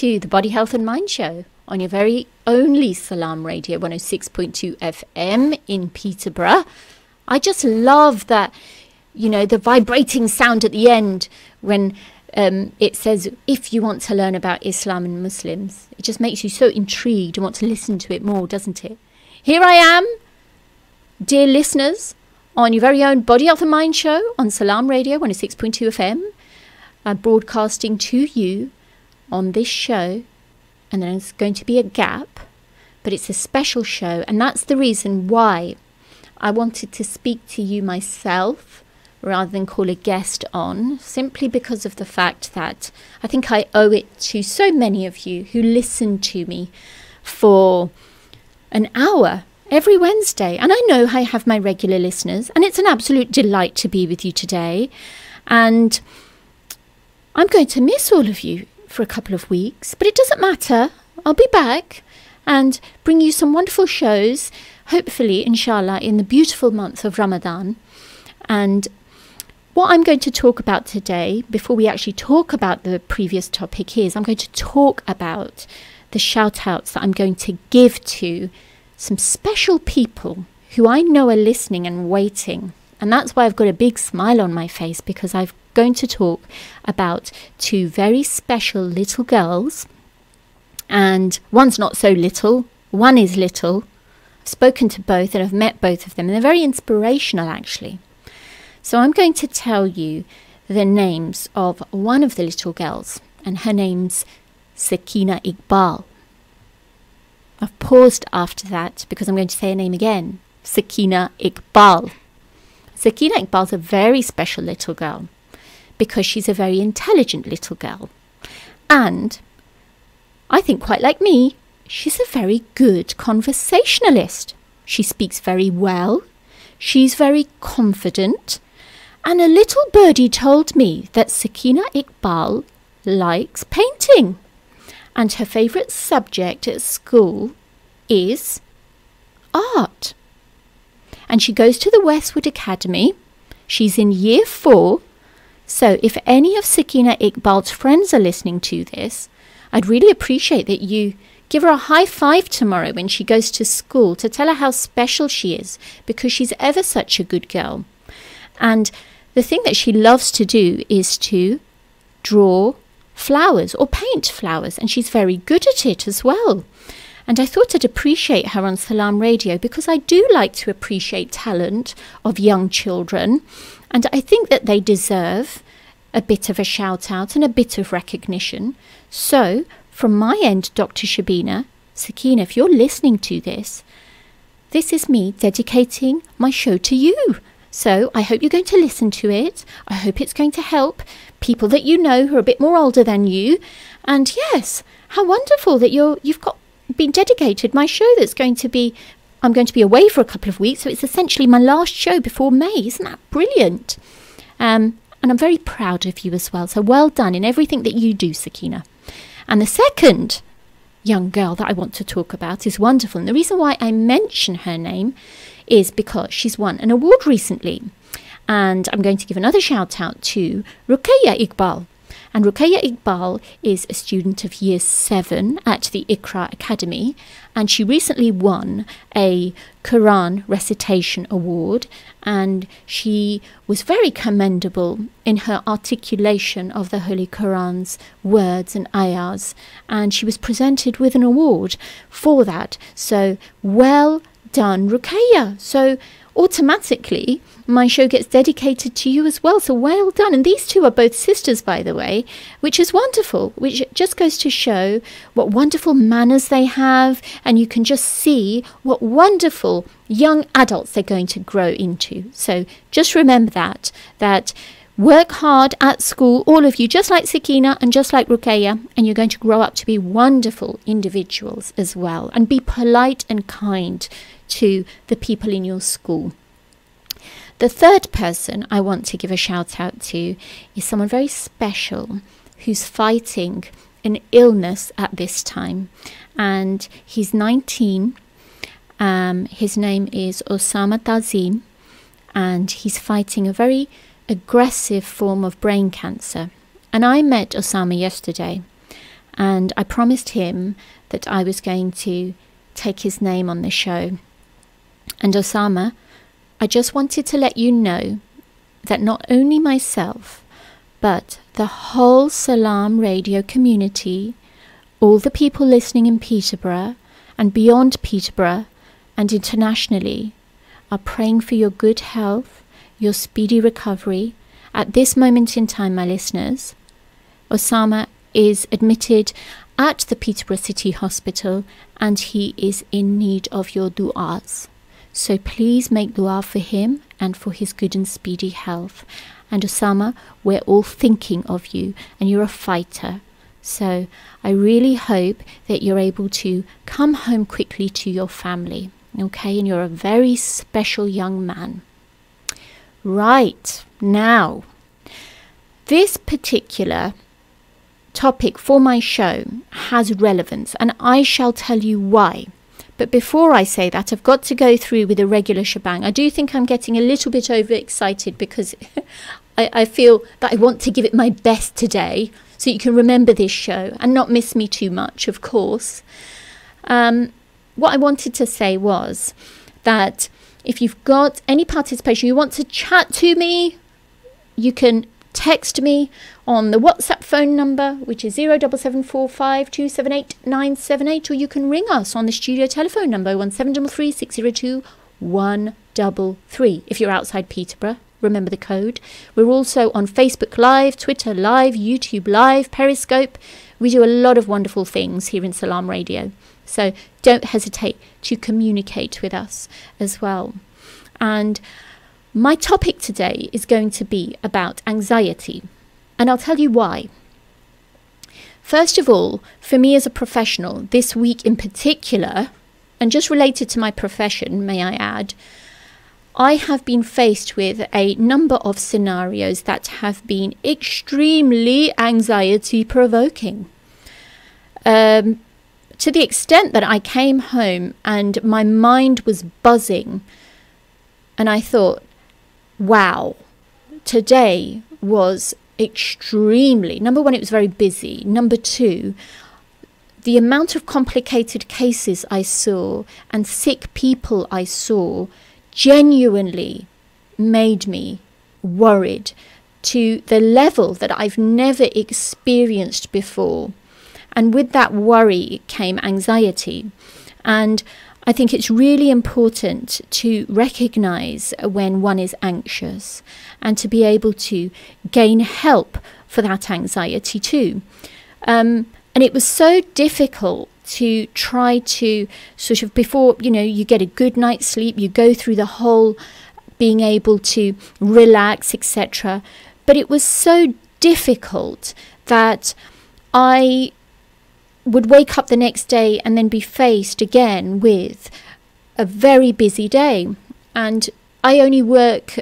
to the Body, Health and Mind Show on your very only Salaam Radio 106.2 FM in Peterborough. I just love that, you know, the vibrating sound at the end when it says, if you want to learn about Islam and Muslims. It just makes you so intrigued and want to listen to it more, doesn't it? Here I am, dear listeners, on your very own Body, Health and Mind Show on Salaam Radio 106.2 FM, broadcasting to you on this show. And then there's going to be a gap, but it's a special show, and that's the reason why I wanted to speak to you myself rather than call a guest on, simply because of the fact that I think I owe it to so many of you who listen to me for an hour every Wednesday. And I know I have my regular listeners, and it's an absolute delight to be with you today. And I'm going to miss all of you for a couple of weeks, but it doesn't matter. I'll be back and bring you some wonderful shows, hopefully, inshallah, in the beautiful month of Ramadan. And what I'm going to talk about today, before we actually talk about the previous topic, is I'm going to talk about the shout-outs that I'm going to give to some special people who I know are listening and waiting. And that's why I've got a big smile on my face, because I'm going to talk about two very special little girls. And one's not so little, one is little. I've spoken to both and I've met both of them, and they're very inspirational, actually. So I'm going to tell you the names of one of the little girls, and her name's Sakina Iqbal. I've paused after that because I'm going to say her name again, Sakina Iqbal. Sakina Iqbal's a very special little girl because she's a very intelligent little girl. And I think, quite like me, she's a very good conversationalist. She speaks very well. She's very confident. And a little birdie told me that Sakina Iqbal likes painting. And her favourite subject at school is art. And she goes to the Westwood Academy. She's in year 4. So if any of Sakina Iqbal's friends are listening to this, I'd really appreciate that you give her a high five tomorrow when she goes to school to tell her how special she is, because she's ever such a good girl. And the thing that she loves to do is to draw flowers or paint flowers, and she's very good at it as well. And I thought I'd appreciate her on Salaam Radio, because I do like to appreciate talent of young children, and I think that they deserve a bit of a shout out and a bit of recognition. So from my end, Dr. Shabina, Sakina, if you're listening to this, this is me dedicating my show to you. So I hope you're going to listen to it. I hope it's going to help people that you know who are a bit more older than you. And yes, how wonderful that you've been dedicated my show that's going to be, I'm going to be away for a couple of weeks. So it's essentially my last show before May. Isn't that brilliant? And I'm very proud of you as well. So well done in everything that you do, Sakina. And the second young girl that I want to talk about is wonderful. And the reason why I mention her name is because she's won an award recently. And I'm going to give another shout out to Ruqayya Iqbal. And Ruqayya Iqbal is a student of year 7 at the Iqra Academy. And she recently won a Quran recitation award. And she was very commendable in her articulation of the Holy Quran's words and ayahs. And she was presented with an award for that. So well done, Ruqayya. So automatically my show gets dedicated to you as well. So well done. And these two are both sisters, by the way, which is wonderful, which just goes to show what wonderful manners they have. And you can just see what wonderful young adults they're going to grow into. So just remember that work hard at school, all of you, just like Sakina and just like Ruqayya, and you're going to grow up to be wonderful individuals as well. And be polite and kind to the people in your school. The third person I want to give a shout out to is someone very special who's fighting an illness at this time. And he's 19. His name is Osama Tazim, and he's fighting a very aggressive form of brain cancer. And I met Osama yesterday, and I promised him that I was going to take his name on the show. And Osama, I just wanted to let you know that not only myself, but the whole Salaam radio community, all the people listening in Peterborough and beyond Peterborough and internationally, are praying for your good health, your speedy recovery. At this moment in time, my listeners, Osama is admitted at the Peterborough City Hospital and he is in need of your du'as. So please make dua for him and for his good and speedy health. And Osama, we're all thinking of you, and you're a fighter. So I really hope that you're able to come home quickly to your family. Okay, and you're a very special young man. Right, now, this particular topic for my show has relevance, and I shall tell you why. But before I say that, I've got to go through with a regular shebang. I do think I'm getting a little bit overexcited because I feel that I want to give it my best today so you can remember this show and not miss me too much, of course. What I wanted to say was that if you've got any participation, you want to chat to me, you can text me on the WhatsApp phone number, which is 07745 278 978, or you can ring us on the studio telephone number 1733 602 133. If you're outside Peterborough, remember the code. We're also on Facebook Live, Twitter Live, YouTube Live, Periscope. We do a lot of wonderful things here in Salaam Radio. So don't hesitate to communicate with us as well. And my topic today is going to be about anxiety, and I'll tell you why. First of all, for me as a professional, this week in particular, and just related to my profession, may I add, I have been faced with a number of scenarios that have been extremely anxiety-provoking. To the extent that I came home and my mind was buzzing, and I thought, wow, today was extremely, number one, it was very busy. Number two, the amount of complicated cases I saw and sick people I saw genuinely made me worried to the level that I've never experienced before. And with that worry came anxiety. And I think it's really important to recognize when one is anxious and to be able to gain help for that anxiety too. And it was so difficult to try to sort of, before, you get a good night's sleep, you go through the whole being able to relax, etc. But it was so difficult that I would wake up the next day and then be faced again with a very busy day. And I only work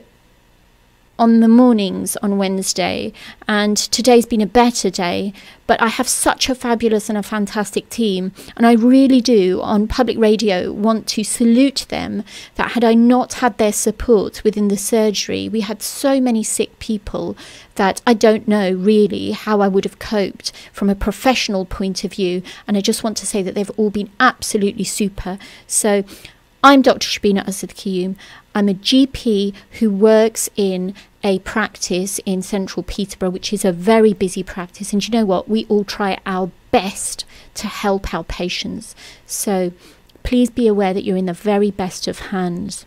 on the mornings on Wednesday, and today's been a better day, but I have such a fabulous and a fantastic team, and I really do, on public radio, want to salute them, that had I not had their support within the surgery, we had so many sick people that I don't know really how I would have coped from a professional point of view, and I just want to say that they've all been absolutely super. So I'm Dr. Shabina Asad-Kiyum. I'm a GP who works in a practice in central Peterborough, which is a very busy practice. And you know what? We all try our best to help our patients. So please be aware that you're in the very best of hands.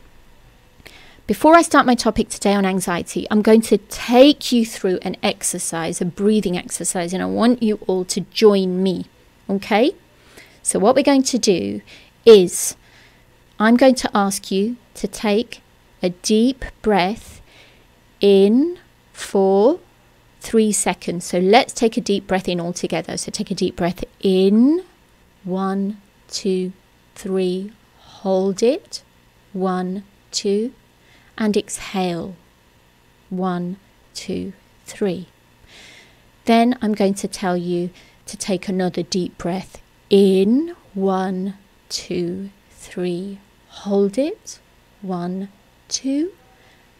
Before I start my topic today on anxiety, I'm going to take you through an exercise, a breathing exercise, and I want you all to join me. Okay? So what we're going to do is I'm going to ask you to take a deep breath in for 3 seconds. So let's take a deep breath in all together. So take a deep breath in. 1, 2, 3. Hold it. 1, 2. And exhale. 1, 2, 3. Then I'm going to tell you to take another deep breath in. 1, 2, 3. Hold it. 1, 2.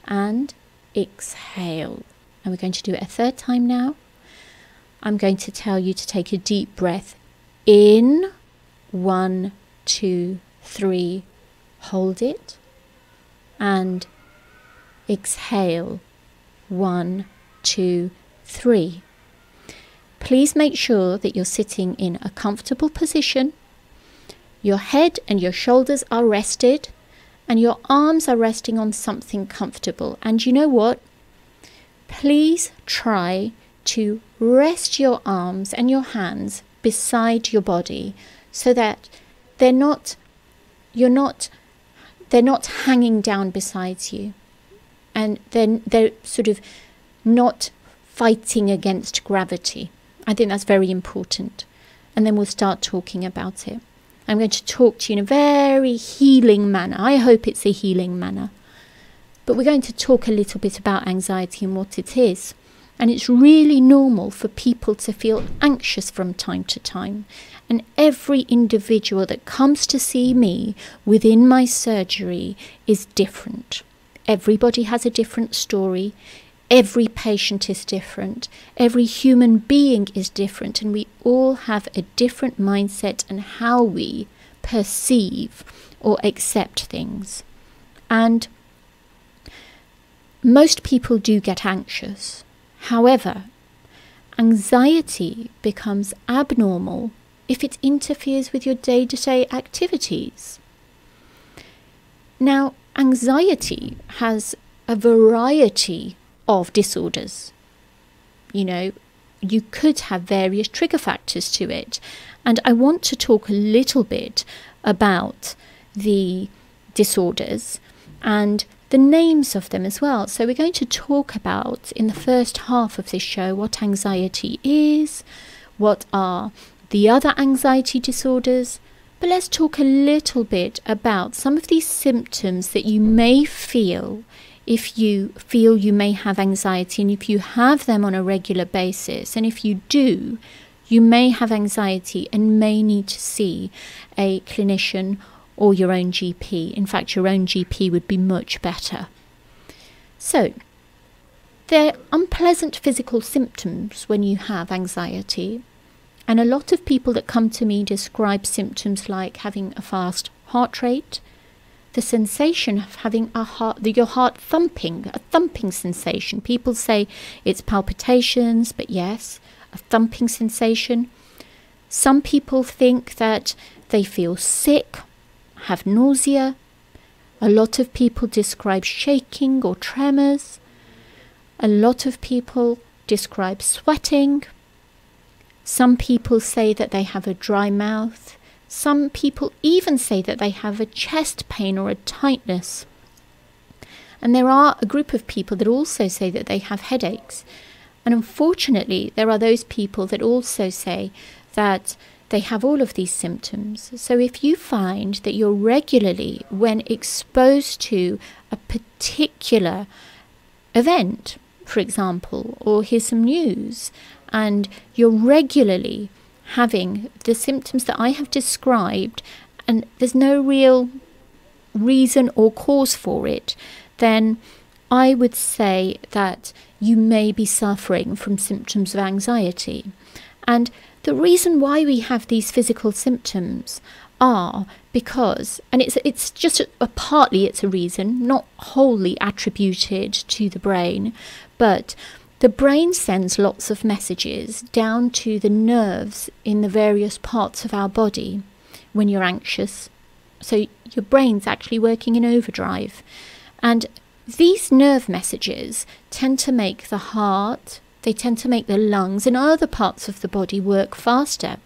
And exhale. And we're going to do it a third time now. I'm going to tell you to take a deep breath in. 1, 2, 3. Hold it. And exhale. 1, 2, 3. Please make sure that you're sitting in a comfortable position. Your head and your shoulders are rested, and your arms are resting on something comfortable. And you know what? Please try to rest your arms and your hands beside your body so that they're not hanging down beside you, and then they're sort of not fighting against gravity. I think that's very important. And then we'll start talking about it. I'm going to talk to you in a very healing manner. I hope it's a healing manner. But we're going to talk a little bit about anxiety and what it is. And it's really normal for people to feel anxious from time to time. And every individual that comes to see me within my surgery is different. Everybody has a different story. Every patient is different. Every human being is different. And we all have a different mindset and how we perceive or accept things. And most people do get anxious. However, anxiety becomes abnormal if it interferes with your day-to-day activities. Now, anxiety has a variety of disorders. You know, you could have various trigger factors to it. And I want to talk a little bit about the disorders and the names of them as well. So we're going to talk about, in the first half of this show, what anxiety is, what are the other anxiety disorders. But let's talk a little bit about some of these symptoms that you may feel if you feel you may have anxiety, and if you have them on a regular basis. And if you do, you may have anxiety and may need to see a clinician or your own GP. In fact, your own GP would be much better. So, there are unpleasant physical symptoms when you have anxiety. And a lot of people that come to me describe symptoms like having a fast heart rate, the sensation of having your heart thumping, a thumping sensation. People say it's palpitations, but yes, a thumping sensation. Some people think that they feel sick, have nausea. A lot of people describe shaking or tremors. A lot of people describe sweating. Some people say that they have a dry mouth. Some people even say that they have a chest pain or a tightness. And there are a group of people that also say that they have headaches. And unfortunately, there are those people that also say that they have all of these symptoms. So if you find that you're regularly, when exposed to a particular event, for example, or hear some news, and you're regularly having the symptoms that I have described, and there's no real reason or cause for it, then I would say that you may be suffering from symptoms of anxiety. And the reason why we have these physical symptoms are because, and it's just partly it's a reason, not wholly attributed to the brain, but the brain sends lots of messages down to the nerves in the various parts of our body when you're anxious. So your brain's actually working in overdrive. And these nerve messages tend to make the heart, they tend to make the lungs and other parts of the body work faster.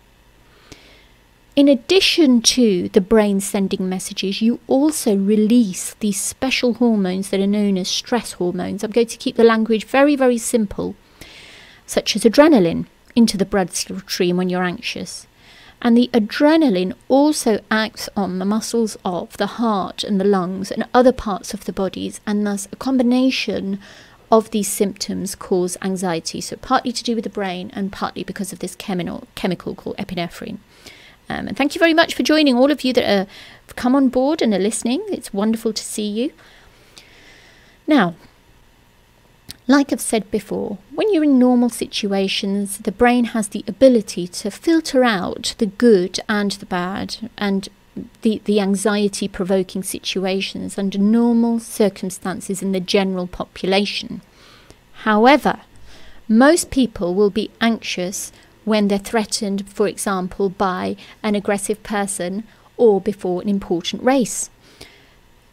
In addition to the brain sending messages, you also release these special hormones that are known as stress hormones. I'm going to keep the language very, very simple, such as adrenaline, into the bloodstream when you're anxious. And the adrenaline also acts on the muscles of the heart and the lungs and other parts of the bodies, and thus a combination of these symptoms cause anxiety. So partly to do with the brain and partly because of this chemical called epinephrine. And thank you very much for joining, all of you that have come on board and are listening. It's wonderful to see you. Now, Like I've said before, when you're in normal situations, the brain has the ability to filter out the good and the bad and the anxiety-provoking situations under normal circumstances in the general population. However, most people will be anxious when they're threatened, for example, by an aggressive person or before an important race.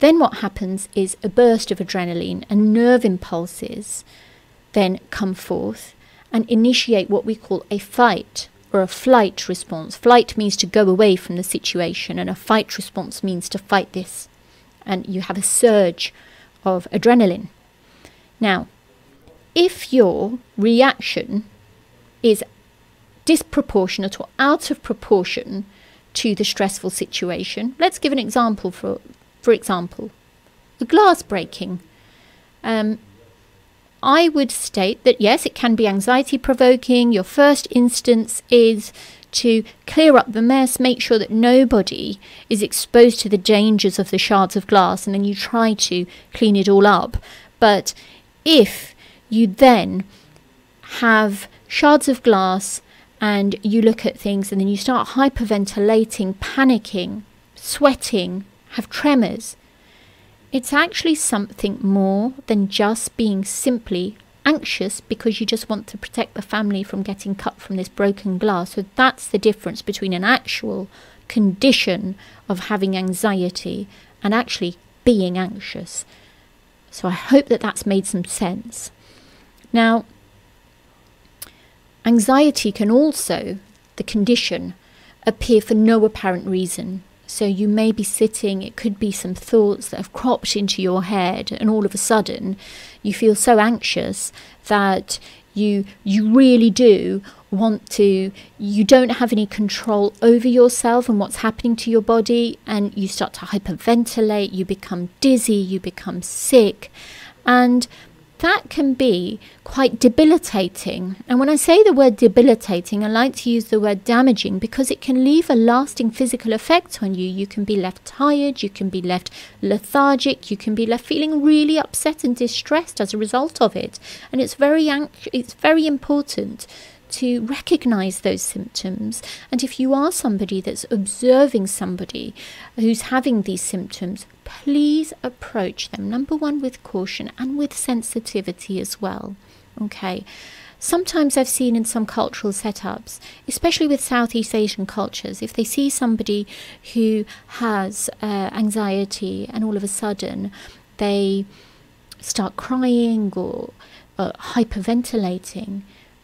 Then what happens is a burst of adrenaline and nerve impulses then come forth and initiate what we call a fight or a flight response. Flight means to go away from the situation, and a fight response means to fight this. And you have a surge of adrenaline. Now, if your reaction is disproportionate or out of proportion to the stressful situation, let's give an example. For example, a glass breaking. I would state that yes, it can be anxiety provoking. Your first instance is to clear up the mess, make sure that nobody is exposed to the dangers of the shards of glass, and then you try to clean it all up. But if you then have shards of glass and you look at things and then you start hyperventilating, panicking, sweating, have tremors, it's actually something more than just being simply anxious because you just want to protect the family from getting cut from this broken glass. So that's the difference between an actual condition of having anxiety and actually being anxious. So I hope that that's made some sense. Now, anxiety can also, the condition, appear for no apparent reason. So you may be sitting, it could be some thoughts that have cropped into your head, and all of a sudden you feel so anxious that you really do want to, you don't have any control over yourself and what's happening to your body, and you start to hyperventilate, you become dizzy, you become sick, and that can be quite debilitating. And when I say the word debilitating, I like to use the word damaging because it can leave a lasting physical effect on you. You can be left tired, you can be left lethargic, you can be left feeling really upset and distressed as a result of it. And it's very important to recognize those symptoms. And if you are somebody that's observing somebody who's having these symptoms, please approach them, number one, with caution and with sensitivity as well. Okay. Sometimes I've seen in some cultural setups, especially with Southeast Asian cultures, if they see somebody who has anxiety and all of a sudden they start crying or hyperventilating,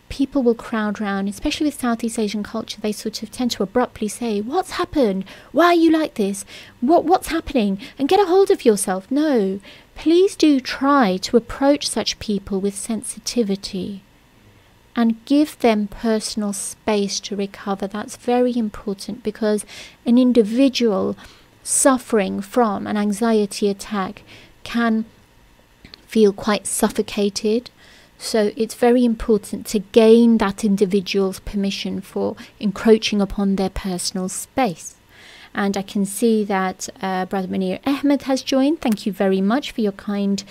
people will crowd round, especially with Southeast Asian culture. They sort of tend to abruptly say, "What's happened? Why are you like this? What's happening? And get a hold of yourself." No, please do try to approach such people with sensitivity and give them personal space to recover. That's very important because an individual suffering from an anxiety attack can feel quite suffocated. So it's very important to gain that individual's permission for encroaching upon their personal space. And I can see that Brother Munir Ahmed has joined. Thank you very much for your kind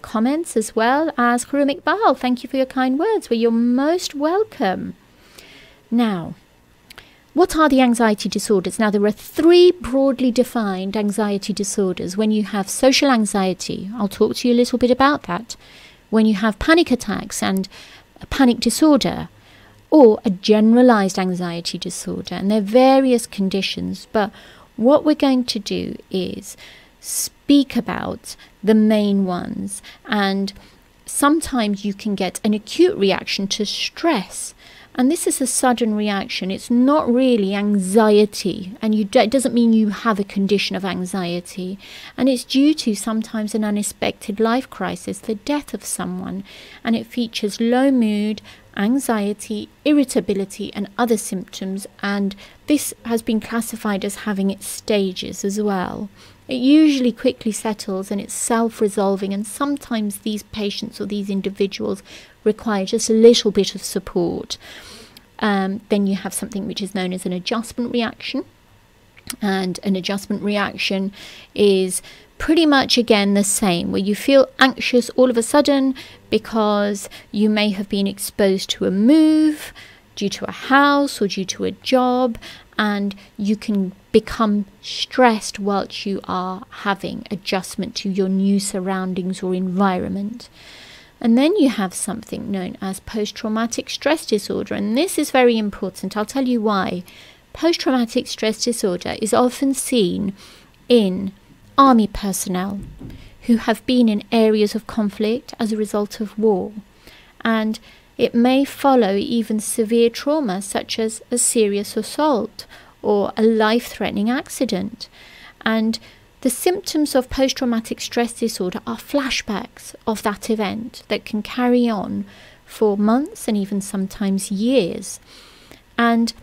comments, as well as Kurum Iqbal. Thank you for your kind words. Well, you're most welcome. Now, what are the anxiety disorders? Now, there are 3 broadly defined anxiety disorders. When you have social anxiety, I'll talk to you a little bit about that. When you have panic attacks and a panic disorder, or a generalized anxiety disorder, and there are various conditions, but what we're going to do is speak about the main ones. And sometimes you can get an acute reaction to stress, and this is a sudden reaction. It's not really anxiety, and it doesn't mean you have a condition of anxiety, and it's due to sometimes an unexpected life crisis, the death of someone, and it features low mood, anxiety, irritability, and other symptoms, and this has been classified as having its stages as well. It usually quickly settles and it's self-resolving, and sometimes these patients or these individuals require just a little bit of support. Then you have something which is known as an adjustment reaction, and an adjustment reaction is pretty much again the same, where you feel anxious all of a sudden because you may have been exposed to a move due to a house or due to a job, and you can become stressed whilst you are having adjustment to your new surroundings or environment. And then you have something known as post-traumatic stress disorder, and this is very important. I'll tell you why. Post-traumatic stress disorder is often seen in army personnel who have been in areas of conflict as a result of war, and it may follow even severe trauma such as a serious assault or a life-threatening accident. And the symptoms of post-traumatic stress disorder are flashbacks of that event that can carry on for months and even sometimes years. And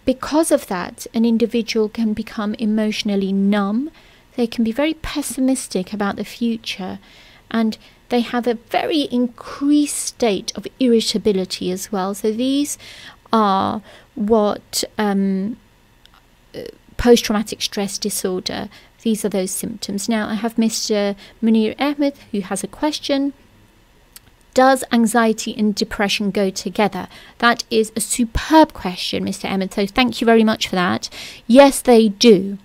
because of that, an individual can become emotionally numb. They can be very pessimistic about the future, and they have a very increased state of irritability as well. So these are what post-traumatic stress disorder, these are those symptoms. Now I have Mr. Munir Ahmed who has a question. Does anxiety and depression go together? That is a superb question, Mr. Ahmed, so thank you very much for that. Yes, they do.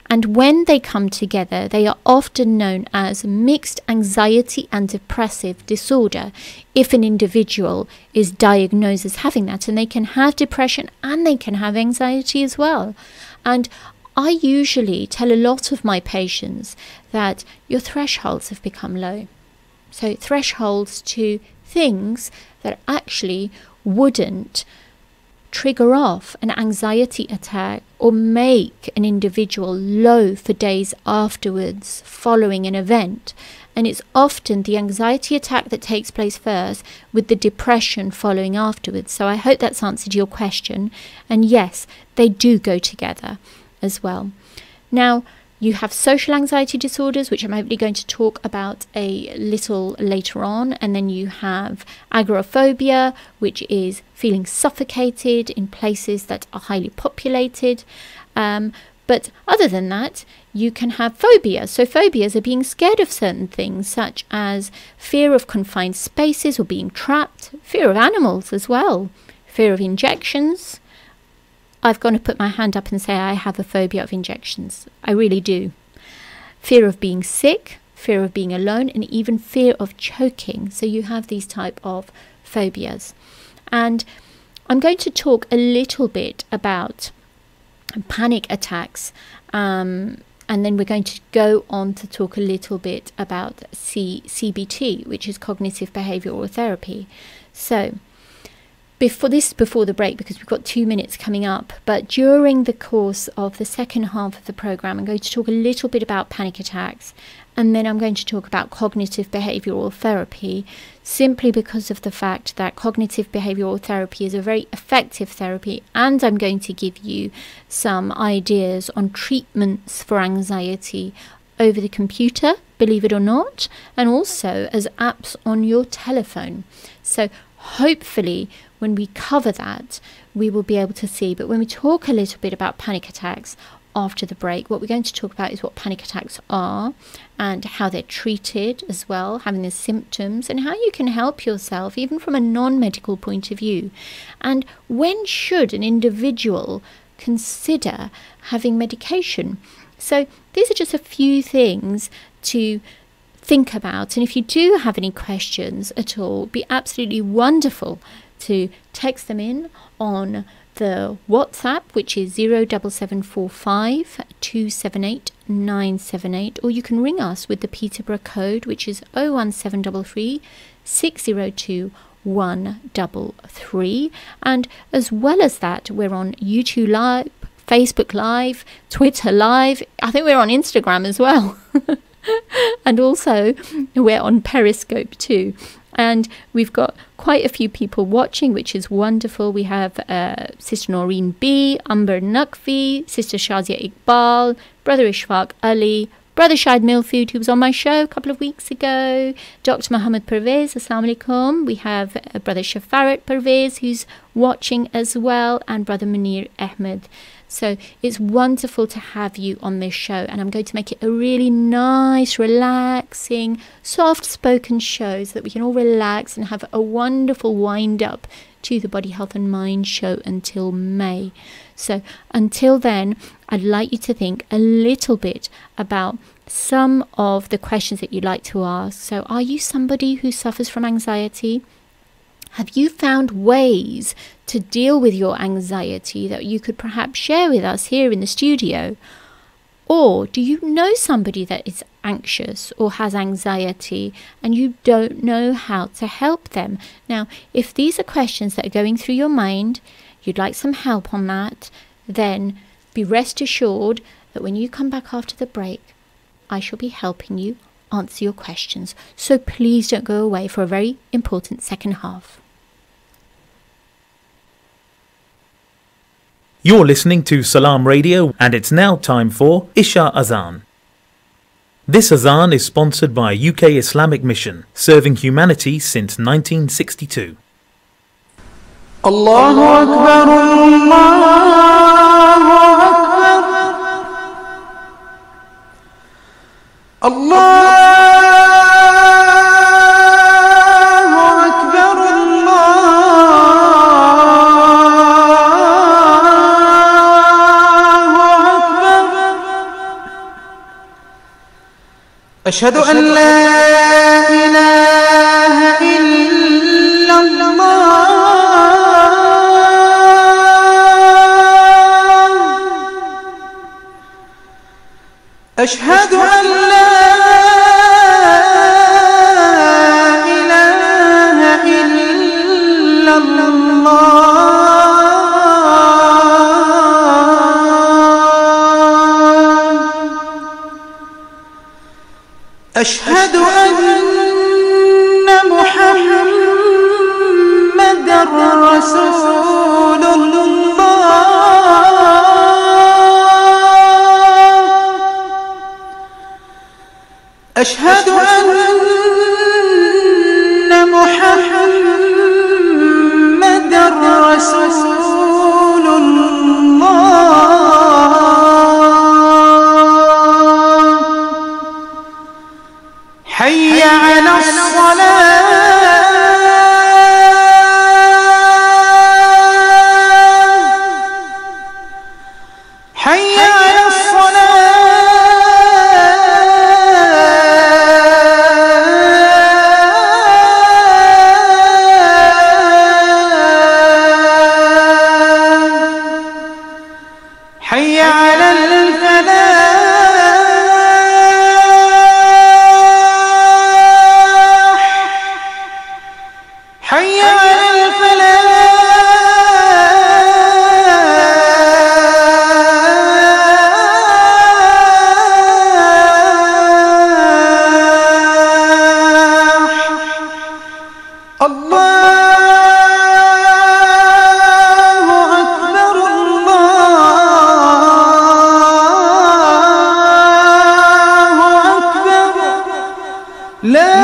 And when they come together, they are often known as mixed anxiety and depressive disorder if an individual is diagnosed as having that. And they can have depression and they can have anxiety as well. And I usually tell a lot of my patients that your thresholds have become low. So thresholds to things that actually wouldn't trigger off an anxiety attack or make an individual low for days afterwards following an event. And it's often the anxiety attack that takes place first with the depression following afterwards. So I hope that's answered your question. And yes, they do go together as well. Now, you have social anxiety disorders, which I'm hopefully going to talk about a little later on. And then you have agoraphobia, which is feeling suffocated in places that are highly populated. But other than that, you can have phobia. So phobias are being scared of certain things, such as fear of confined spaces or being trapped, fear of animals as well, fear of injections. I've got to put my hand up and say I have a phobia of injections. I really do. Fear of being sick, fear of being alone, and even fear of choking. So you have these type of phobias. And I'm going to talk a little bit about panic attacks. And then we're going to go on to talk a little bit about CBT, which is cognitive behavioral therapy. So before the break, because we've got 2 minutes coming up, but during the course of the second half of the program, I'm going to talk a little bit about panic attacks, and then I'm going to talk about cognitive behavioral therapy, simply because of the fact that cognitive behavioral therapy is a very effective therapy, and I'm going to give you some ideas on treatments for anxiety over the computer, believe it or not, and also as apps on your telephone. So hopefully when we cover that, we will be able to see. But when we talk a little bit about panic attacks after the break, what we're going to talk about is what panic attacks are and how they're treated as well, having the symptoms, and how you can help yourself even from a non-medical point of view. And when should an individual consider having medication? So these are just a few things to think about. And if you do have any questions at all, it'd be absolutely wonderful to text them in on the WhatsApp, which is 07745 278 978, or you can ring us with the Peterborough code, which is 01733 602 133. And as well as that, we're on YouTube Live, Facebook Live, Twitter Live. I think we're on Instagram as well. And also we're on Periscope too. And we've got quite a few people watching, which is wonderful. We have Sister Noreen B, Amber Naqvi, Sister Shazia Iqbal, Brother Ishfaq Ali, Brother Shahid Milfood, who was on my show a couple of weeks ago, Dr. Muhammad Pervez, Assalamu alaikum. We have Brother Shafarat Pervez, who's watching as well, and Brother Munir Ahmed. So it's wonderful to have you on this show, and I'm going to make it a really nice, relaxing, soft-spoken show so that we can all relax and have a wonderful wind-up to the Body, Health and Mind show until May. So until then, I'd like you to think a little bit about some of the questions that you'd like to ask. So are you somebody who suffers from anxiety? Have you found ways to deal with your anxiety that you could perhaps share with us here in the studio? Or do you know somebody that is anxious or has anxiety and you don't know how to help them? Now, if these are questions that are going through your mind, you'd like some help on that, then be rest assured that when you come back after the break, I shall be helping you answer your questions. So please don't go away for a very important second half. You're listening to Salaam Radio, and it's now time for Isha Azan. This Azan is sponsored by UK Islamic Mission, serving humanity since 1962. Allahu Akbar, Allahu Akbar, Allah. أشهد أن لا إله إلا الله أشهد أن لا إله إلا الله أشهد أن محمدًا رسول الله أشهد أن محمدًا رسول الله حي على الصلاة حي على الصلاة حي على الفلاح حي على الفلاح الله أكبر الله أكبر لا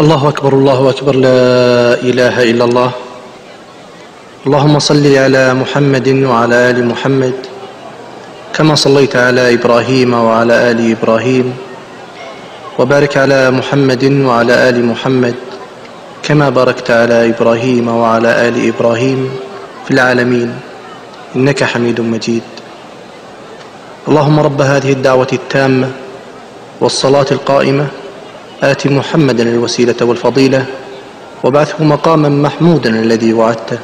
الله أكبر الله أكبر لا إله إلا الله. اللهم صل على محمد وعلى آل محمد كما صليت على إبراهيم وعلى آل إبراهيم، وبارك على محمد وعلى آل محمد كما باركت على إبراهيم وعلى آل إبراهيم في العالمين إنك حميد مجيد. اللهم رب هذه الدعوة التامة والصلاة القائمة آت محمدا الوسيلة والفضيلة وابعثه مقاما محمودا الذي وعدته.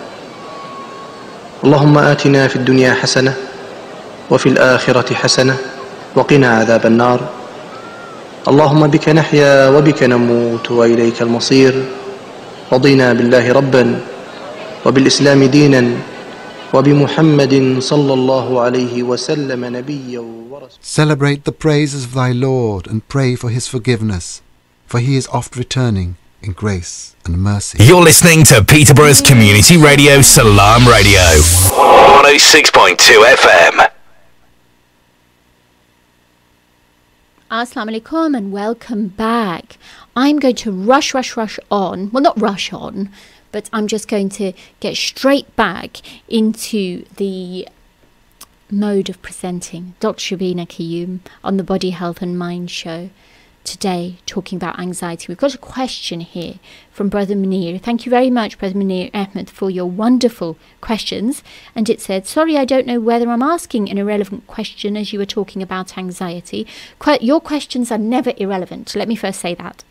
اللهم آتنا في الدنيا حسنة وفي الآخرة حسنة وقنا عذاب النار. اللهم بك نحيا وبك نموت وإليك المصير. رضينا بالله ربا وبالإسلام دينا وبمحمد صلى الله عليه وسلم نبيا ورسولا. Celebrate the praises of thy Lord and pray for his forgiveness, for he is oft returning in grace and mercy. You're listening to Peterborough's community radio, Salaam Radio, 106.2 FM. Assalamu alaikum and welcome back. I'm going to rush on. Well, not rush on, but I'm just going to get straight back into the mode of presenting Dr. Shabina Qayyum on the Body, Health and Mind show. Today, talking about anxiety. We've got a question here from Brother Munir. Thank you very much, Brother Munir Ahmed, for your wonderful questions. And it said, sorry, I don't know whether I'm asking an irrelevant question as you were talking about anxiety. Your questions are never irrelevant. Let me first say that.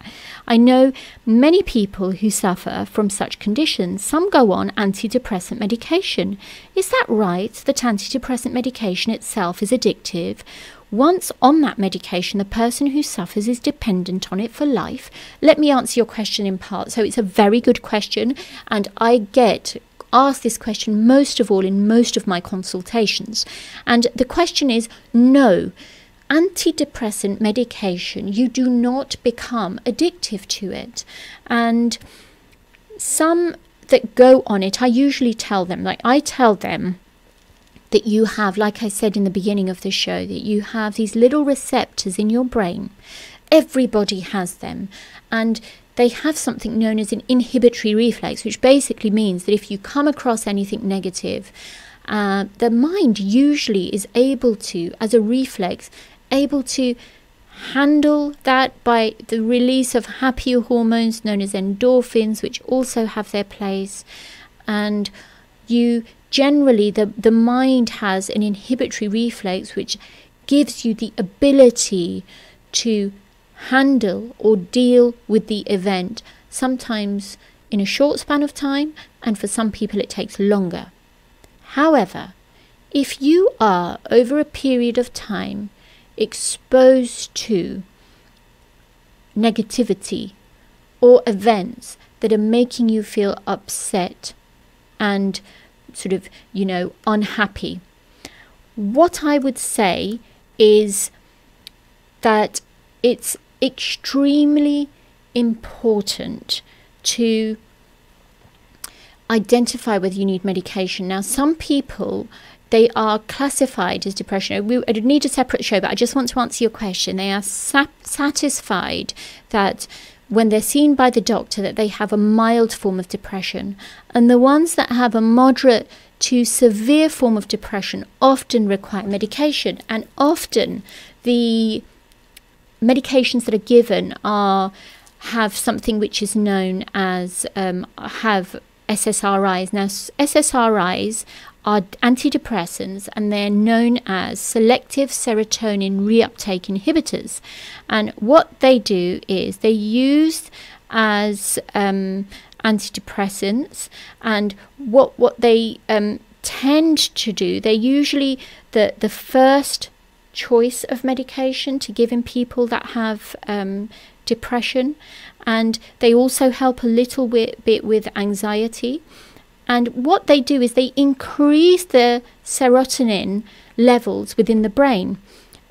I know many people who suffer from such conditions. Some go on antidepressant medication. Is that right, that antidepressant medication itself is addictive? Once on that medication, the person who suffers is dependent on it for life. Let me answer your question in part. So it's a very good question, and I get asked this question most of all in most of my consultations. And the question is, no, antidepressant medication, you do not become addictive to it. And some that go on it, I usually tell them, that you have, like I said in the beginning of the show, that you have these little receptors in your brain. Everybody has them. And they have something known as an inhibitory reflex, which basically means that if you come across anything negative, the mind usually is able to, as a reflex, able to handle that by the release of happier hormones known as endorphins, which also have their place. And you generally, the mind has an inhibitory reflex which gives you the ability to handle or deal with the event, sometimes in a short span of time, and for some people it takes longer. However, if you are over a period of time exposed to negativity or events that are making you feel upset and sort of, unhappy, what I would say is that it's extremely important to identify whether you need medication. Now, some people, they are classified as depression. I need a separate show, but I just want to answer your question. They are satisfied that when they're seen by the doctor that they have a mild form of depression. And the ones that have a moderate to severe form of depression often require medication. And often the medications that are given have something which is known as, have SSRIs. Now, SSRIs are antidepressants, and they're known as selective serotonin reuptake inhibitors. And what they do is they're used as antidepressants, and what they tend to do, they're usually the first choice of medication to give in people that have depression, and they also help a little bit with anxiety. And what they do is they increase the serotonin levels within the brain.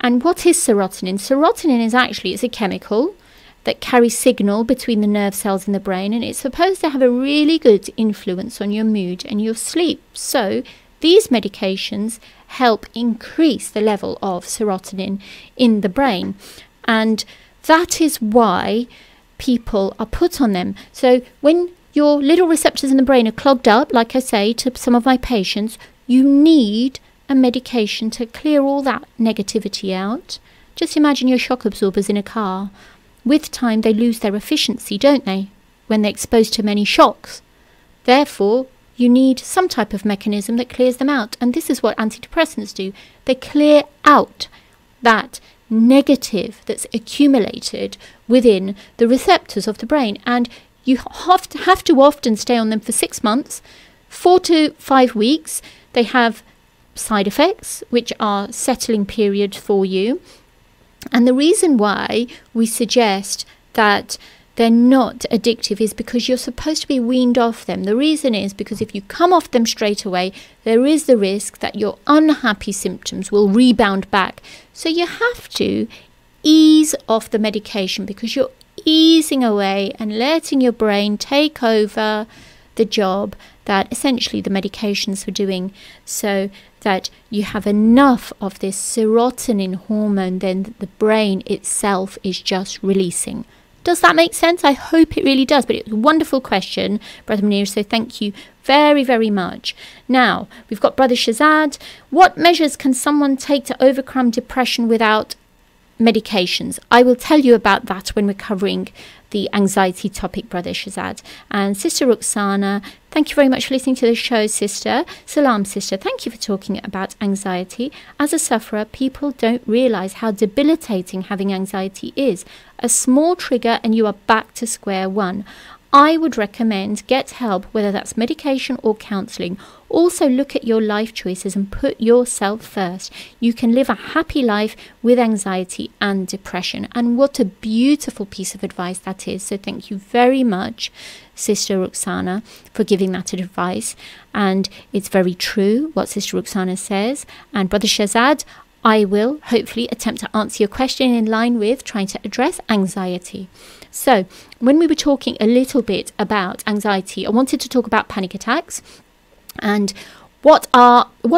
And what is serotonin? Serotonin is it's a chemical that carries signal between the nerve cells in the brain, and it's supposed to have a really good influence on your mood and your sleep. So these medications help increase the level of serotonin in the brain. And that is why people are put on them. So when your little receptors in the brain are clogged up, like I say to some of my patients, you need a medication to clear all that negativity out. Just imagine your shock absorbers in a car. With time, they lose their efficiency, don't they, when they're exposed to many shocks? Therefore, you need some type of mechanism that clears them out. And this is what antidepressants do. They clear out that negative that's accumulated within the receptors of the brain. And you have to often stay on them for 6 months, 4 to 5 weeks. They have side effects, which are settling periods for you. And the reason why we suggest that they're not addictive is because you're supposed to be weaned off them. The reason is because if you come off them straight away, there is the risk that your unhappy symptoms will rebound back. So you have to ease off the medication, because you're easing away and letting your brain take over the job that essentially the medications were doing, so that you have enough of this serotonin hormone then the brain itself is just releasing. Does that make sense? I hope it really does. But it's a wonderful question, Brother Munir, so thank you very, very much. Now, we've got Brother Shazad. What measures can someone take to overcome depression without medications? I will tell you about that when we're covering the anxiety topic, Brother Shazad. And Sister Ruxana, thank you very much for listening to the show, Sister. Salaam, Sister, thank you for talking about anxiety. As a sufferer, people don't realise how debilitating having anxiety is. A small trigger and you are back to square one. I would recommend get help, whether that's medication or counselling. Also look at your life choices and put yourself first. You can live a happy life with anxiety and depression. And what a beautiful piece of advice that is. So thank you very much, Sister Ruxana, for giving that advice. And it's very true what Sister Ruxana says. And Brother Shazad, I will hopefully attempt to answer your question in line with trying to address anxiety. So when we were talking a little bit about anxiety, I wanted to talk about panic attacks and what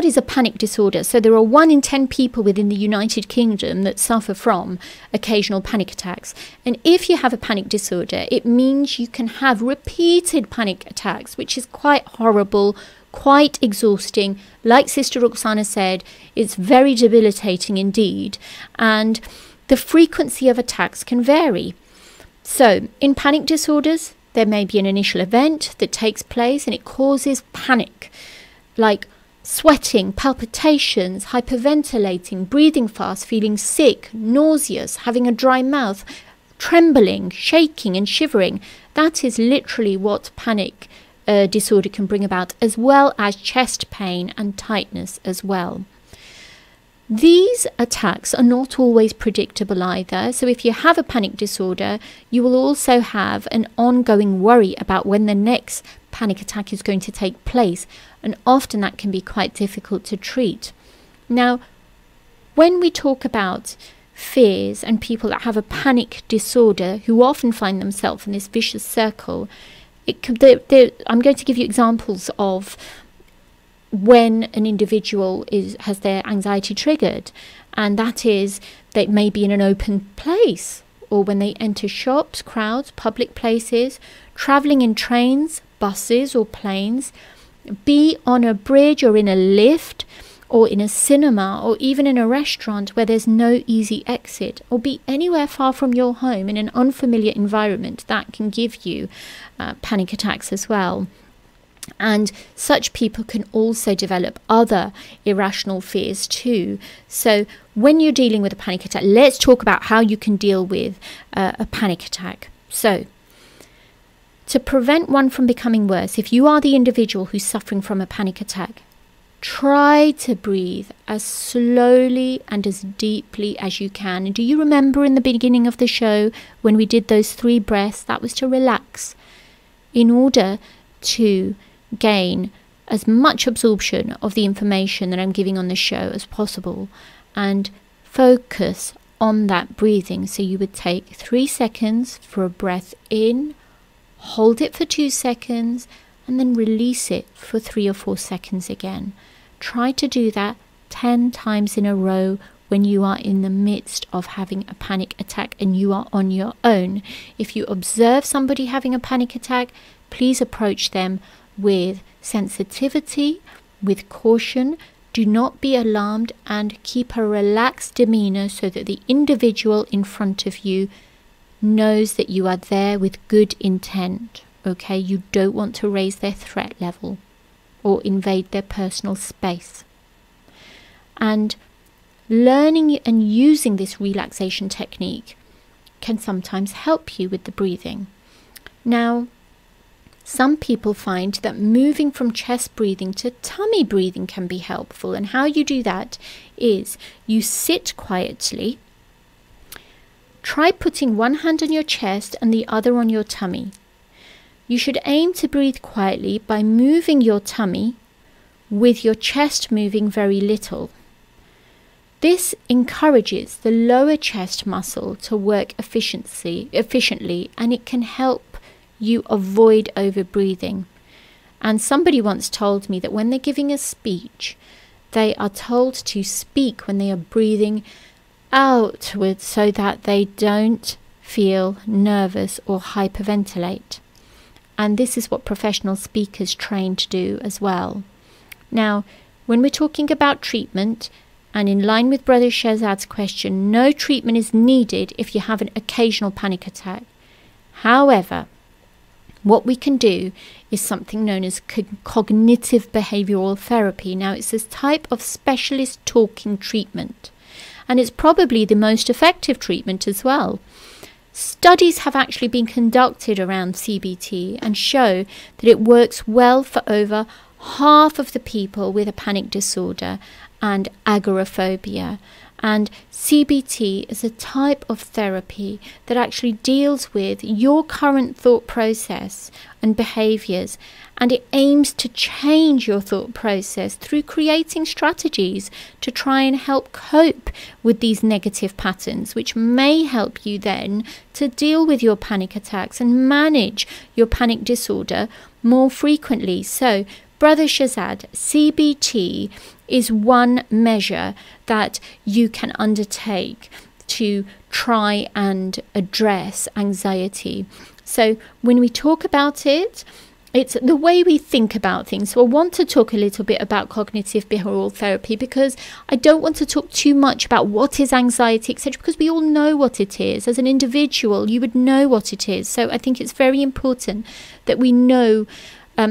is a panic disorder. So there are 1 in 10 people within the United Kingdom that suffer from occasional panic attacks. And if you have a panic disorder, it means you can have repeated panic attacks, which is quite horrible, quite exhausting. Like Sister Ruxana said, it's very debilitating indeed. And the frequency of attacks can vary. So in panic disorders, there may be an initial event that takes place and it causes panic, like sweating, palpitations, hyperventilating, breathing fast, feeling sick, nauseous, having a dry mouth, trembling, shaking and shivering. That is literally what panic disorder can bring about, as well as chest pain and tightness as well. These attacks are not always predictable either. So if you have a panic disorder, you will also have an ongoing worry about when the next panic attack is going to take place. And often that can be quite difficult to treat. Now, when we talk about fears and people that have a panic disorder who often find themselves in this vicious circle, I'm going to give you examples of when an individual has their anxiety triggered, and that is they may be in an open place, or when they enter shops, crowds, public places, travelling in trains, buses or planes, be on a bridge or in a lift or in a cinema or even in a restaurant where there's no easy exit, or be anywhere far from your home in an unfamiliar environment. That can give you panic attacks as well. And such people can also develop other irrational fears too. So when you're dealing with a panic attack, let's talk about how you can deal with a panic attack. So to prevent one from becoming worse, if you are the individual who's suffering from a panic attack, try to breathe as slowly and as deeply as you can. And do you remember in the beginning of the show when we did those 3 breaths? That was to relax in order to gain as much absorption of the information that I'm giving on the show as possible, and focus on that breathing. So you would take 3 seconds for a breath in, hold it for 2 seconds, and then release it for 3 or 4 seconds again. Try to do that 10 times in a row when you are in the midst of having a panic attack and you are on your own. If you observe somebody having a panic attack, please approach them with sensitivity, with caution. Do not be alarmed, and keep a relaxed demeanor so that the individual in front of you knows that you are there with good intent. Okay, you don't want to raise their threat level or invade their personal space. And learning and using this relaxation technique can sometimes help you with the breathing. Now, some people find that moving from chest breathing to tummy breathing can be helpful. And how you do that is you sit quietly, try putting one hand on your chest and the other on your tummy. You should aim to breathe quietly by moving your tummy with your chest moving very little. This encourages the lower chest muscle to work efficiently, and it can help you avoid over-breathing. And somebody once told me that when they're giving a speech, they are told to speak when they are breathing outwards so that they don't feel nervous or hyperventilate. And this is what professional speakers train to do as well. Now, when we're talking about treatment, and in line with Brother Shehzad's question, no treatment is needed if you have an occasional panic attack. However, what we can do is something known as cognitive behavioral therapy. Now, it's this type of specialist talking treatment, and it's probably the most effective treatment as well. Studies have actually been conducted around CBT and show that it works well for over half of the people with a panic disorder and agoraphobia. And CBT is a type of therapy that actually deals with your current thought process and behaviors, and it aims to change your thought process through creating strategies to try and help cope with these negative patterns, which may help you then to deal with your panic attacks and manage your panic disorder more frequently. So, Brother Shehzad, CBT is one measure that you can undertake to try and address anxiety. So when we talk about it, it's the way we think about things. So I want to talk a little bit about cognitive behavioral therapy, because I don't want to talk too much about what is anxiety, etc., because we all know what it is. As an individual, you would know what it is. So I think it's very important that we know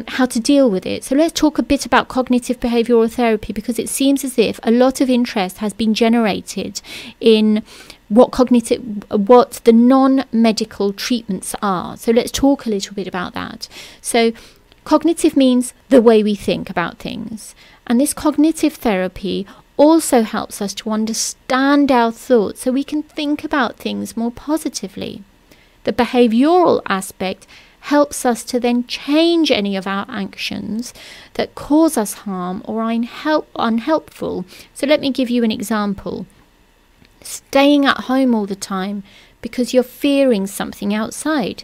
how to deal with it. So let's talk a bit about cognitive behavioral therapy, because it seems as if a lot of interest has been generated in what the non-medical treatments are. So let's talk a little bit about that. So cognitive means the way we think about things, and this cognitive therapy also helps us to understand our thoughts so we can think about things more positively. The behavioral aspect helps us to then change any of our actions that cause us harm or are unhelpful. So let me give you an example. Staying at home all the time because you're fearing something outside.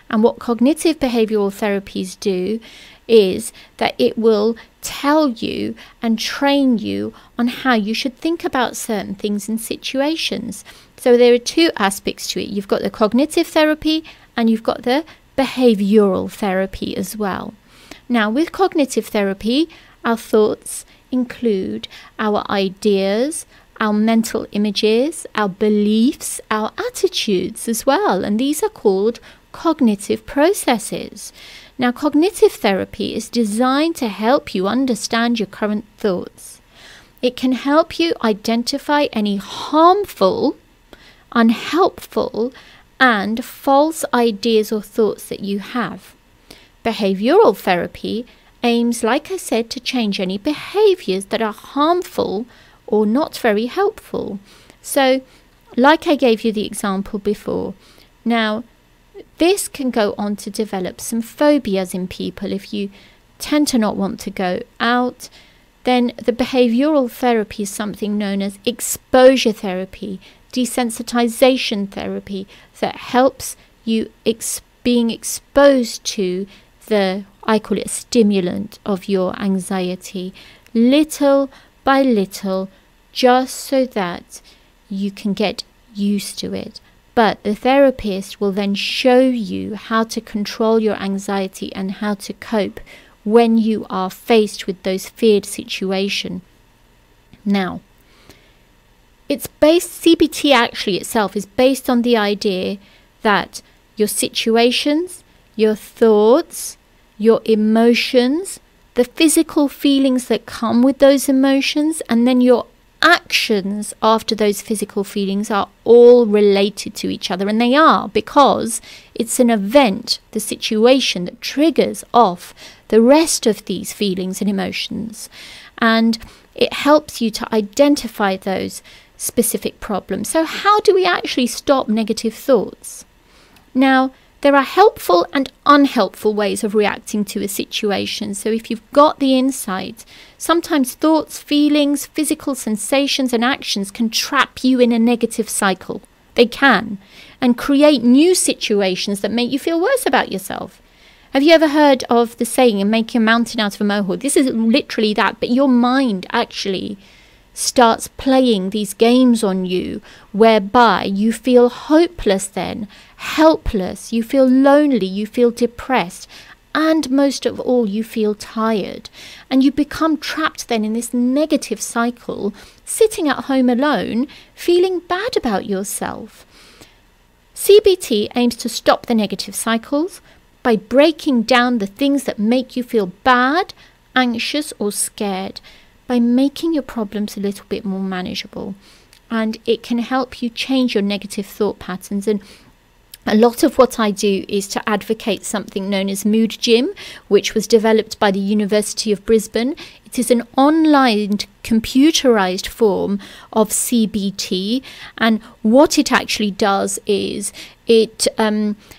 And what cognitive behavioral therapies do is that it will tell you and train you on how you should think about certain things and situations. So there are two aspects to it. You've got the cognitive therapy and you've got the behavioral therapy as well. Now, with cognitive therapy, our thoughts include our ideas, our mental images, our beliefs, our attitudes as well, and these are called cognitive processes. Now, cognitive therapy is designed to help you understand your current thoughts. It can help you identify any harmful, unhelpful, and false ideas or thoughts that you have. Behavioral therapy aims, like I said, to change any behaviors that are harmful or not very helpful. So, like I gave you the example before, now this can go on to develop some phobias in people. If you tend to not want to go out, then the behavioral therapy is something known as exposure therapy, desensitization therapy, that helps you being exposed to the, I call it, stimulant of your anxiety, little by little, just so that you can get used to it. But the therapist will then show you how to control your anxiety and how to cope when you are faced with those feared situations. Now, CBT actually itself is based on the idea that your situations, your thoughts, your emotions, the physical feelings that come with those emotions, and then your actions after those physical feelings are all related to each other. And they are, because it's an event, the situation, that triggers off the rest of these feelings and emotions. And it helps you to identify those specific problem. So how do we actually stop negative thoughts? Now, there are helpful and unhelpful ways of reacting to a situation. So if you've got the insight, sometimes thoughts, feelings, physical sensations and actions can trap you in a negative cycle. They can, and create new situations that make you feel worse about yourself. Have you ever heard of the saying, and make a mountain out of a molehill? This is literally that, but your mind actually starts playing these games on you whereby you feel hopeless then, helpless, you feel lonely, you feel depressed, and most of all you feel tired, and you become trapped then in this negative cycle, sitting at home alone feeling bad about yourself. CBT aims to stop the negative cycles by breaking down the things that make you feel bad, anxious or scared, by making your problems a little bit more manageable. And it can help you change your negative thought patterns. And a lot of what I do is to advocate something known as Mood Gym, which was developed by the University of Brisbane. It is an online computerized form of CBT, and what it actually does is it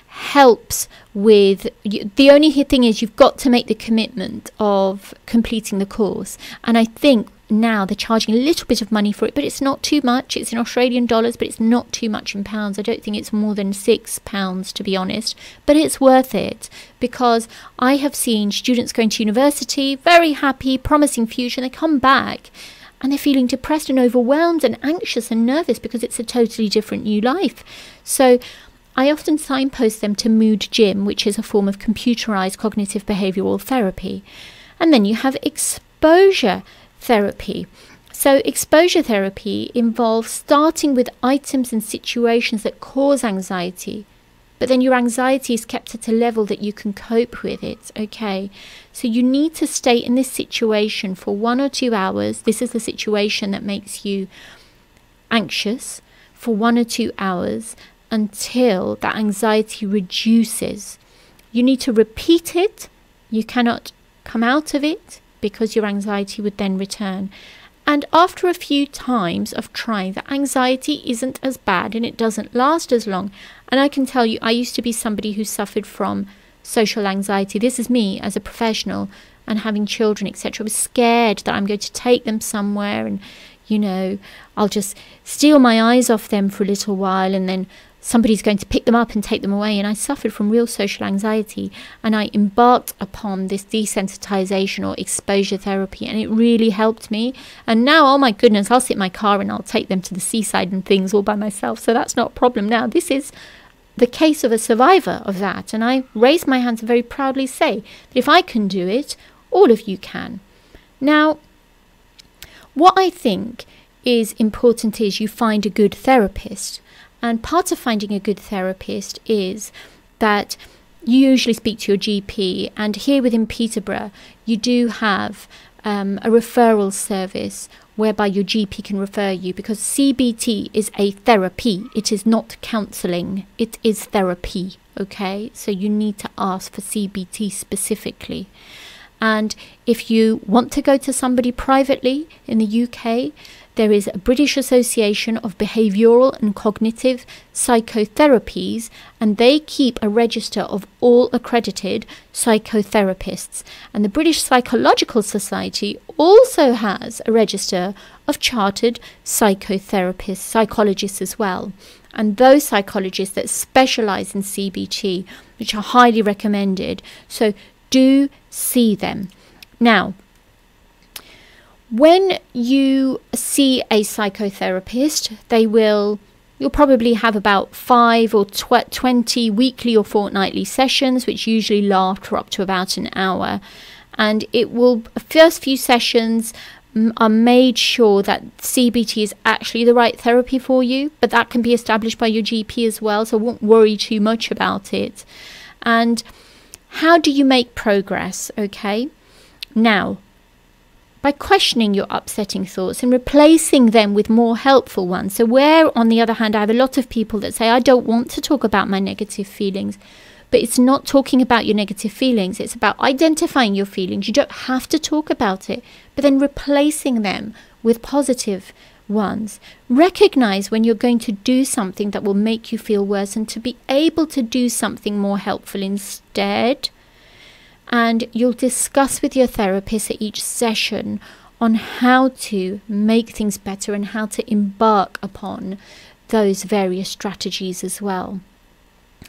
helps with, the only thing is you've got to make the commitment of completing the course, and I think now they're charging a little bit of money for it, but it's not too much. It's in Australian dollars, but it's not too much in pounds. I don't think it's more than £6, to be honest, but it's worth it, because I have seen students going to university very happy, promising future, and they come back and they're feeling depressed and overwhelmed and anxious and nervous because it's a totally different new life. So I often signpost them to Mood Gym, which is a form of computerized cognitive behavioral therapy. And then you have exposure therapy. So exposure therapy involves starting with items and situations that cause anxiety, but then your anxiety is kept at a level that you can cope with it. Okay, so you need to stay in this situation for 1 or 2 hours. This is the situation that makes you anxious, for 1 or 2 hours, until that anxiety reduces. You need to repeat it. You cannot come out of it, because your anxiety would then return. And after a few times of trying, the anxiety isn't as bad and it doesn't last as long. And I can tell you, I used to be somebody who suffered from social anxiety. This is me as a professional and having children, etc. I was scared that I'm going to take them somewhere and, you know, I'll just steal my eyes off them for a little while and then somebody's going to pick them up and take them away. And I suffered from real social anxiety, and I embarked upon this desensitization or exposure therapy, and it really helped me. And now, oh my goodness, I'll sit in my car and I'll take them to the seaside and things all by myself, so that's not a problem now. This is the case of a survivor of that, and I raise my hands and very proudly say that if I can do it, all of you can. Now, what I think is important is you find a good therapist. And part of finding a good therapist is that you usually speak to your GP, and here within Peterborough you do have a referral service whereby your GP can refer you, because CBT is a therapy. It is not counselling, it is therapy. Okay, so you need to ask for CBT specifically. And if you want to go to somebody privately in the UK, there is a British Association of Behavioural and Cognitive Psychotherapies, and they keep a register of all accredited psychotherapists. And the British Psychological Society also has a register of chartered psychotherapists, psychologists as well. And those psychologists that specialise in CBT, which are highly recommended. So do see them. Now, when you see a psychotherapist, you'll probably have about 5 or 20 weekly or fortnightly sessions, which usually last for up to about an hour. And first few sessions are made sure that CBT is actually the right therapy for you, but that can be established by your GP as well, so I won't worry too much about it. And how do you make progress? Okay, now, by questioning your upsetting thoughts and replacing them with more helpful ones. So where, on the other hand, I have a lot of people that say, I don't want to talk about my negative feelings. But it's not talking about your negative feelings. It's about identifying your feelings. You don't have to talk about it, but then replacing them with positive ones. Recognize when you're going to do something that will make you feel worse, and to be able to do something more helpful instead. And you'll discuss with your therapist at each session on how to make things better and how to embark upon those various strategies as well.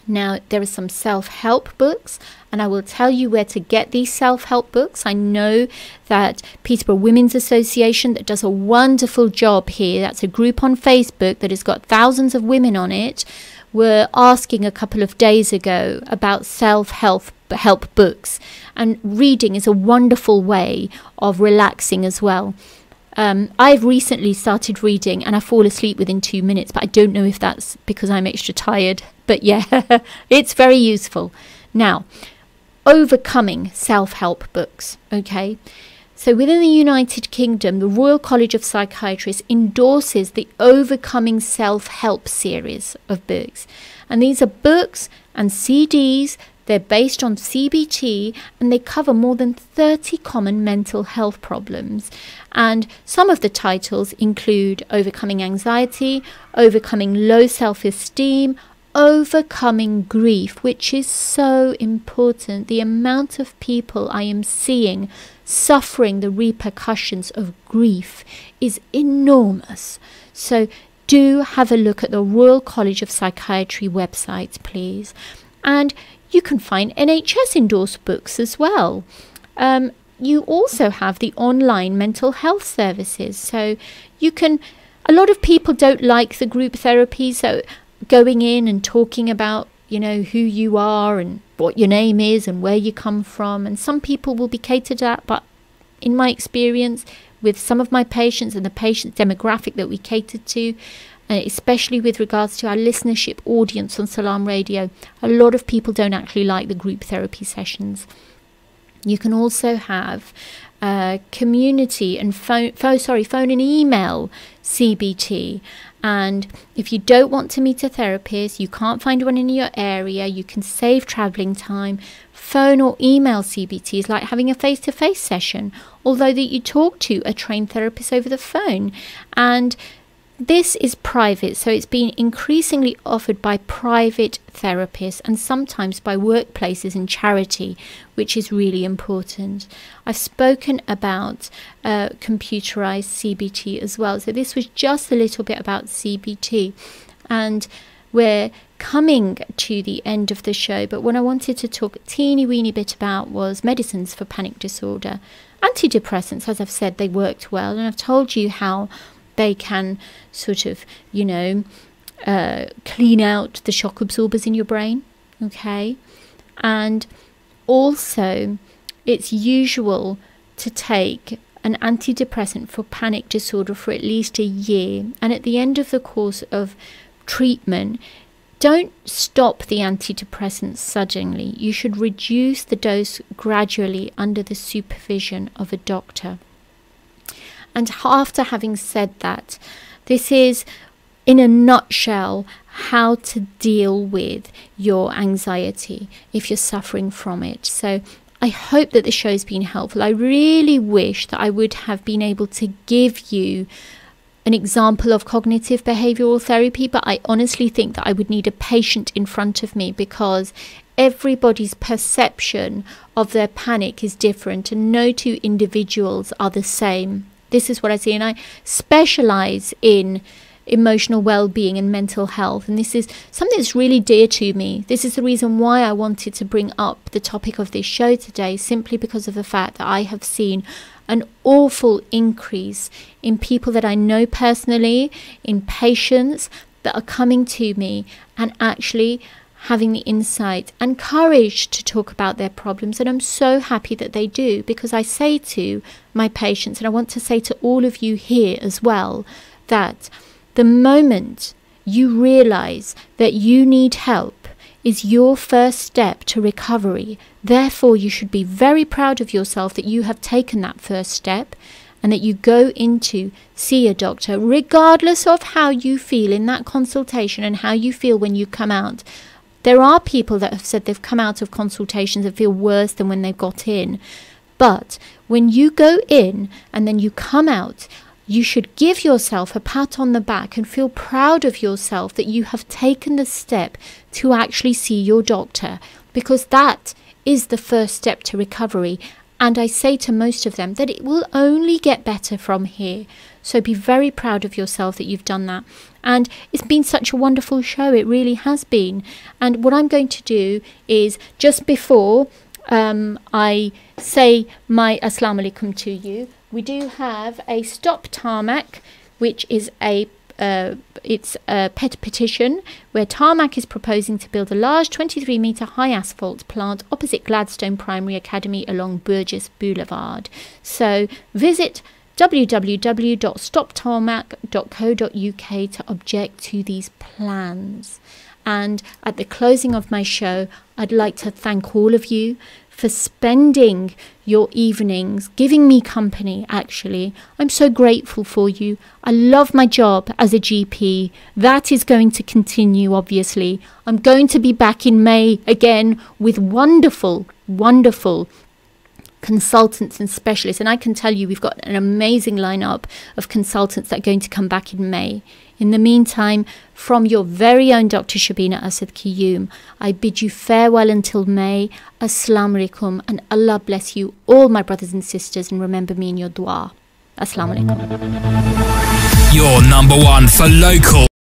Now, there are some self-help books, and I will tell you where to get these self-help books. I know that Peterborough Women's Association, that does a wonderful job here, that's a group on Facebook that has got thousands of women on it, were asking a couple of days ago about self-help books. And reading is a wonderful way of relaxing as well. I've recently started reading and I fall asleep within 2 minutes, but I don't know if that's because I'm extra tired. But yeah, it's very useful. Now, overcoming self-help books, okay? So within the United Kingdom, the Royal College of Psychiatrists endorses the Overcoming Self-Help series of books. And these are books and CDs. They're based on CBT, and they cover more than 30 common mental health problems. And some of the titles include Overcoming Anxiety, Overcoming Low Self-Esteem, Overcoming Grief, which is so important. The amount of people I am seeing suffering the repercussions of grief is enormous. So do have a look at the Royal College of Psychiatry website, please. And you can find NHS endorsed books as well. You also have the online mental health services. So you can, a lot of people don't like the group therapy, so going in and talking about, you know, who you are and what your name is and where you come from. And some people will be catered at, but in my experience with some of my patients and the patient demographic that we catered to, especially with regards to our listenership audience on Salaam Radio, a lot of people don't actually like the group therapy sessions. You can also have community and phone and email CBT. And if you don't want to meet a therapist, you can't find one in your area, you can save travelling time. Phone or email CBT is like having a face-to-face session, although that you talk to a trained therapist over the phone. And this is private, so it's been increasingly offered by private therapists and sometimes by workplaces and charity, which is really important. I've spoken about computerized CBT as well, so this was just a little bit about CBT, and we're coming to the end of the show, but what I wanted to talk a teeny weeny bit about was medicines for panic disorder. Antidepressants, as I've said, they worked well, and I've told you how they can sort of, you know, clean out the shock absorbers in your brain, okay? And also, it's usual to take an antidepressant for panic disorder for at least a year. And at the end of the course of treatment, don't stop the antidepressants suddenly. You should reduce the dose gradually under the supervision of a doctor. And after having said that, this is, in a nutshell, how to deal with your anxiety if you're suffering from it. So I hope that the show's been helpful. I really wish that I would have been able to give you an example of cognitive behavioral therapy, but I honestly think that I would need a patient in front of me, because everybody's perception of their panic is different and no two individuals are the same. This is what I see, and I specialize in emotional well-being and mental health, and this is something that's really dear to me. This is the reason why I wanted to bring up the topic of this show today, simply because of the fact that I have seen an awful increase in people that I know personally, in patients that are coming to me and actually having the insight and courage to talk about their problems. And I'm so happy that they do, because I say to my patients, and I want to say to all of you here as well, that the moment you realize that you need help is your first step to recovery. Therefore, you should be very proud of yourself that you have taken that first step and that you go in to see a doctor, regardless of how you feel in that consultation and how you feel when you come out. There are people that have said they've come out of consultations and feel worse than when they got in. But when you go in and then you come out, you should give yourself a pat on the back and feel proud of yourself that you have taken the step to actually see your doctor, because that is the first step to recovery. And I say to most of them that it will only get better from here. So be very proud of yourself that you've done that. And it's been such a wonderful show. It really has been. And what I'm going to do is, just before I say my Assalamu alaikum to you, we do have a Stop Tarmac, which is it's a pet petition where Tarmac is proposing to build a large 23-metre high asphalt plant opposite Gladstone Primary Academy along Burgess Boulevard. So visit www.stoptarmac.co.uk to object to these plans. And at the closing of my show, I'd like to thank all of you for spending your evenings, giving me company, actually. I'm so grateful for you. I love my job as a GP. That is going to continue, obviously. I'm going to be back in May again with wonderful, wonderful consultants and specialists. And I can tell you, we've got an amazing lineup of consultants that are going to come back in May. In the meantime, from your very own Dr. Shabina Asad Kiyum, I bid you farewell until May. Assalamu alaikum, and Allah bless you, all my brothers and sisters, and remember me in your dua. Assalamu alaikum. Your number one for local